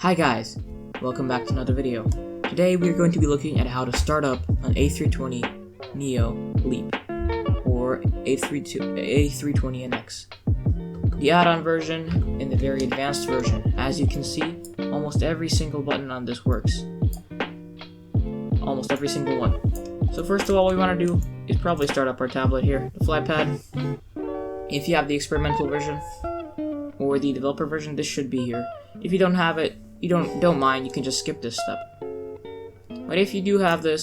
Hi guys, welcome back to another video. Today we're going to be looking at how to start up an A320Neo LEAP or A320NX. The add-on version and the very advanced version. As you can see, almost every single button on this works. Almost every single one. So first of all, what we want to do is probably start up our tablet here, the FlyPad. If you have the experimental version or the developer version, this should be here. If you don't have it, you don't mind, you can just skip this step. But if you do have the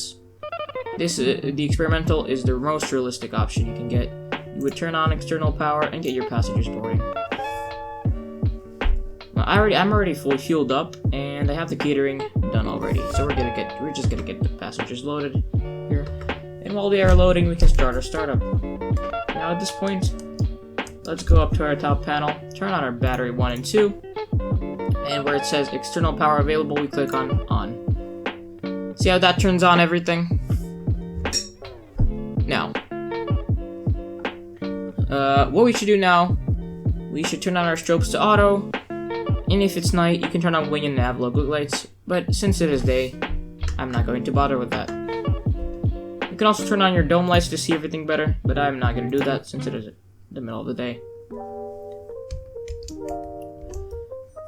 experimental is the most realistic option you can get. You would turn on external power and get your passengers boarding. Well, I'm already fully fueled up, and I have the catering done already. So we're just gonna get the passengers loaded here. And while they are loading, we can start our startup. Now at this point, let's go up to our top panel, turn on our battery 1 and 2. And where it says external power available, we click on on. See how that turns on everything? Now, what we should do now, we should turn on our strobes to auto. And if it's night, you can turn on wing and nav logo lights. But since it is day, I'm not going to bother with that. You can also turn on your dome lights to see everything better, but I'm not going to do that since it is the middle of the day.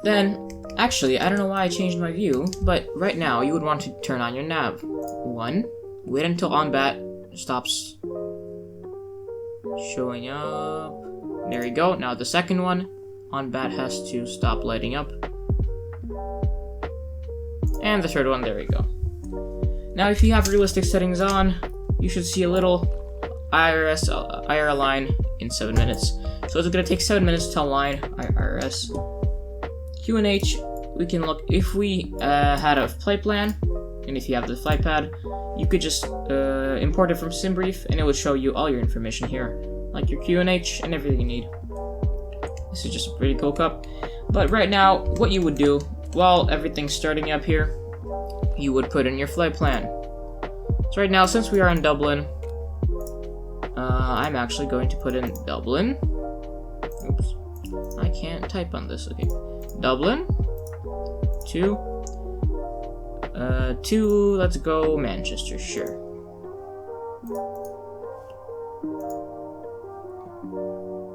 Then, actually, I don't know why I changed my view, but right now you would want to turn on your nav. 1, wait until on-bat stops showing up. There you go. Now the second one, on-bat has to stop lighting up. And the third one, there we go. Now if you have realistic settings on, you should see a little IR line in 7 minutes. So it's going to take 7 minutes to align IRS. QNH, we can look, if we had a flight plan, and if you have the flight pad, you could just import it from SimBrief, and it would show you all your information here, like your QNH and everything you need. This is just a pretty cool cup. But right now, what you would do, while everything's starting up here, you would put in your flight plan. So right now, since we are in Dublin, I'm actually going to put in Dublin. Oops, I can't type on this, okay. Dublin to let's go Manchester, sure.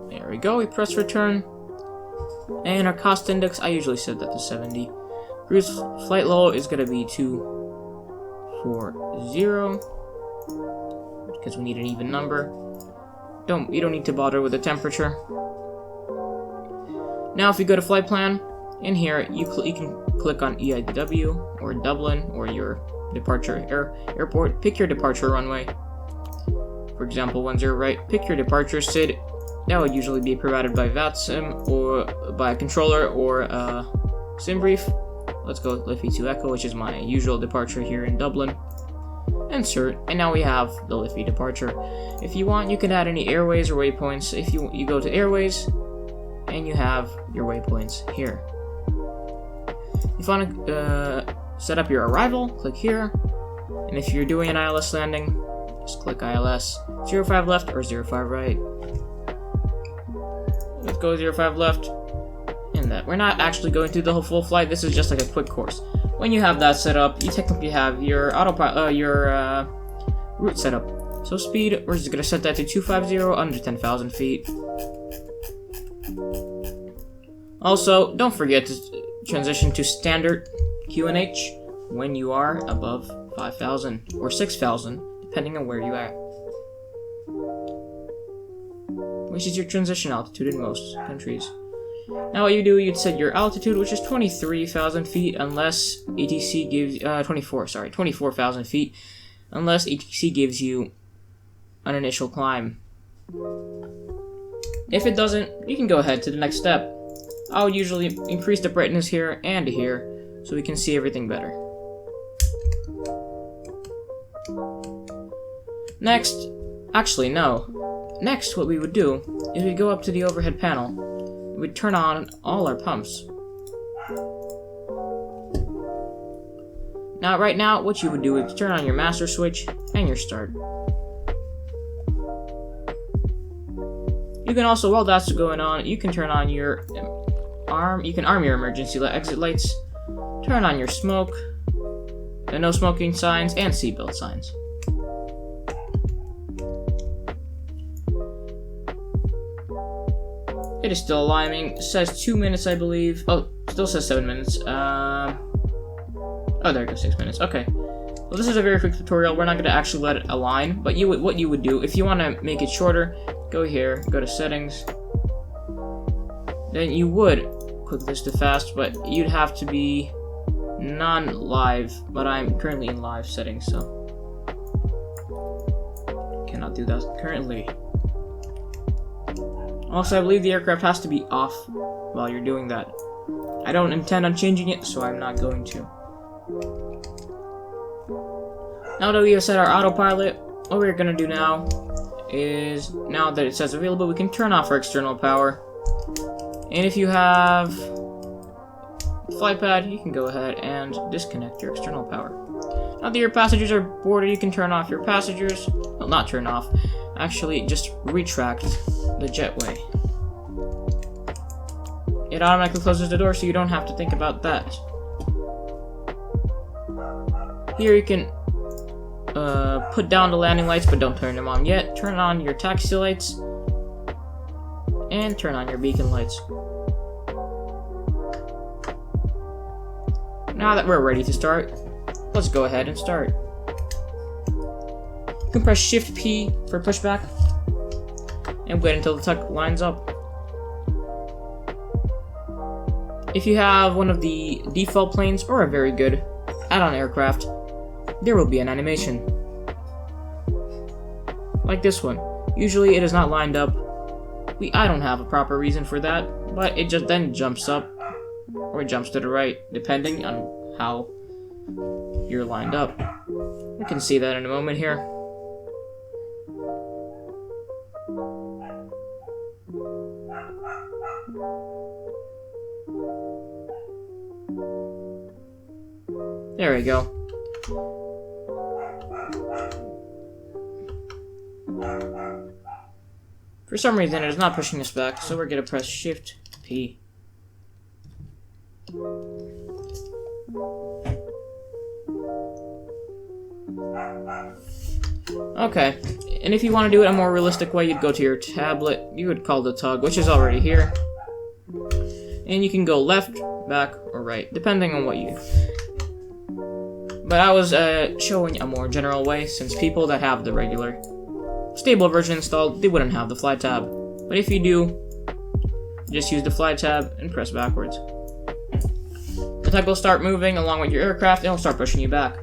There we go, we press return. And our cost index, I usually set that to 70. Cruise flight low is gonna be 240 because we need an even number. You don't need to bother with the temperature. Now if you go to flight plan, in here, you can click on EIDW, or Dublin, or your departure airport. Pick your departure runway. For example, 10 right. Pick your departure SID. That would usually be provided by VATSIM, or by a controller, or SimBrief. Let's go Liffey to Echo, which is my usual departure here in Dublin. Insert, and now we have the Liffey departure. If you want, you can add any airways or waypoints. If you go to airways, and you have your waypoints here. If you want to set up your arrival, click here. And if you're doing an ILS landing, just click ILS. 05 left or 05 right. Let's go 05 left. And that. We're not actually going through the whole full flight. This is just like a quick course. When you have that set up, you technically have your autopilot, route set up. So speed, we're just going to set that to 250 under 10,000 feet. Also, don't forget to transition to standard QNH when you are above 5,000 or 6,000, depending on where you are, which is your transition altitude in most countries. Now what you do, you'd set your altitude, which is 23,000 feet, unless ATC gives 24,000 feet, unless ATC gives you an initial climb. If it doesn't, you can go ahead to the next step. I would usually increase the brightness here and here so we can see everything better. Next, what we would do is we'd go up to the overhead panel. We'd turn on all our pumps. Now, right now, what you would do is turn on your master switch and your start. You can also, while that's going on, you can turn on your arm your emergency exit lights. turn on your smoke, the no smoking signs, and seatbelt signs. It is still aligning. It says 2 minutes, I believe. Oh, still says 7 minutes. Oh, there it goes, 6 minutes. Okay. Well, this is a very quick tutorial. We're not going to actually let it align, but what you would do, if you want to make it shorter, go here, go to settings. Then you would click this to fast, but you'd have to be non-live, but I'm currently in live settings, so cannot do that currently. Also, I believe the aircraft has to be off while you're doing that. I don't intend on changing it, so I'm not going to. Now that we have set our autopilot, what we're going to do now is, now that it says available, we can turn off our external power. And if you have FlyPad, you can go ahead and disconnect your external power. Now that your passengers are boarded, you can turn off your passengers. Well, not turn off. Actually, just retract the jetway. It automatically closes the door, so you don't have to think about that. Here you can put down the landing lights, but don't turn them on yet. Turn on your taxi lights, and turn on your beacon lights. Now that we're ready to start, let's go ahead and start. You can press Shift P for pushback, and wait until the tuck lines up. If you have one of the default planes or a very good add-on aircraft, there will be an animation. Like this one. Usually it is not lined up. I don't have a proper reason for that, but it just then jumps up, or it jumps to the right, depending on how you're lined up. We can see that in a moment here. There we go. For some reason, it is not pushing us back, so we're gonna press Shift P. Okay, and if you want to do it a more realistic way, you'd go to your tablet, you would call the tug, which is already here. And you can go left, back, or right, depending on what you do. But I was showing a more general way, since people that have the regular stable version installed, they wouldn't have the fly tab. But if you do, just use the fly tab and press backwards. The tug will start moving along with your aircraft and it'll start pushing you back.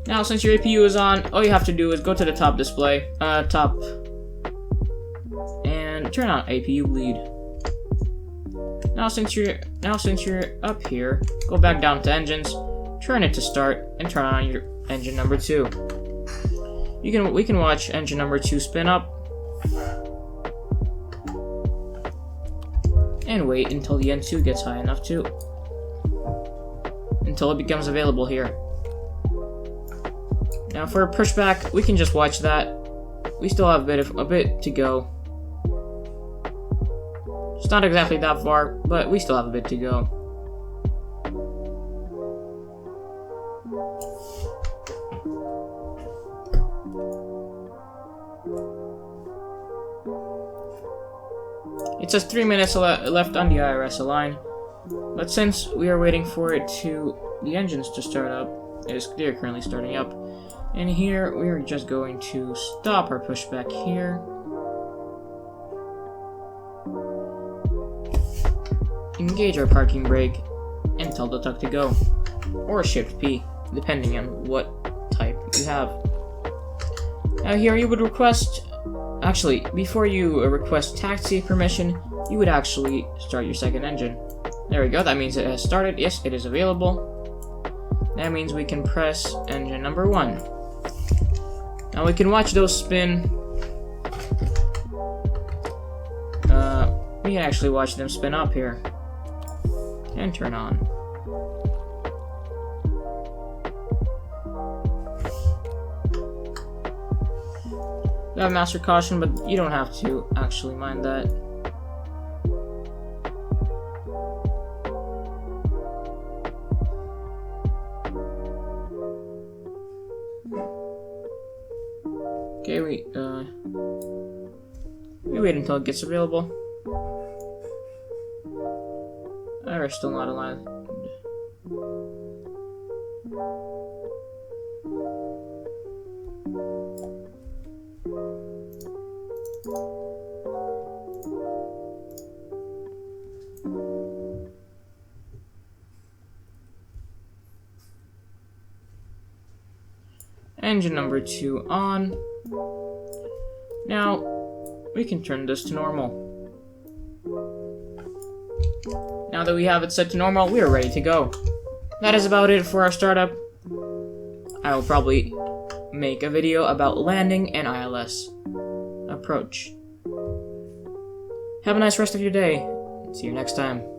Now, since your APU is on, all you have to do is go to the top display, and turn on APU bleed. Now since you're up here, go back down to engines, turn it to start, and turn on your engine number 2. We can watch engine number 2 spin up, and wait until the N2 gets high enough too, until it becomes available here. Now for a pushback, we can just watch that. We still have a bit to go. It's not exactly that far, but we still have a bit to go. It says 3 minutes left on the IRS align, but since we are waiting for the engines to start up, they're currently starting up, and here we are just going to stop our pushback here. Engage our parking brake, and tell the tug to go, or Shift P, depending on what type you have. Now here you would request, actually, before you request taxi permission, you would actually start your second engine. There we go, that means it has started. Yes, it is available. That means we can press engine number 1. Now we can watch those spin. We can actually watch them spin up here. And turn on. You have master caution, but you don't have to actually mind that. Okay, we wait until it gets available. We're still not aligned. Engine number 2 on. Now, we can turn this to normal. Now that we have it set to normal, we are ready to go. That is about it for our startup. I will probably make a video about landing and ILS approach. Have a nice rest of your day. See you next time.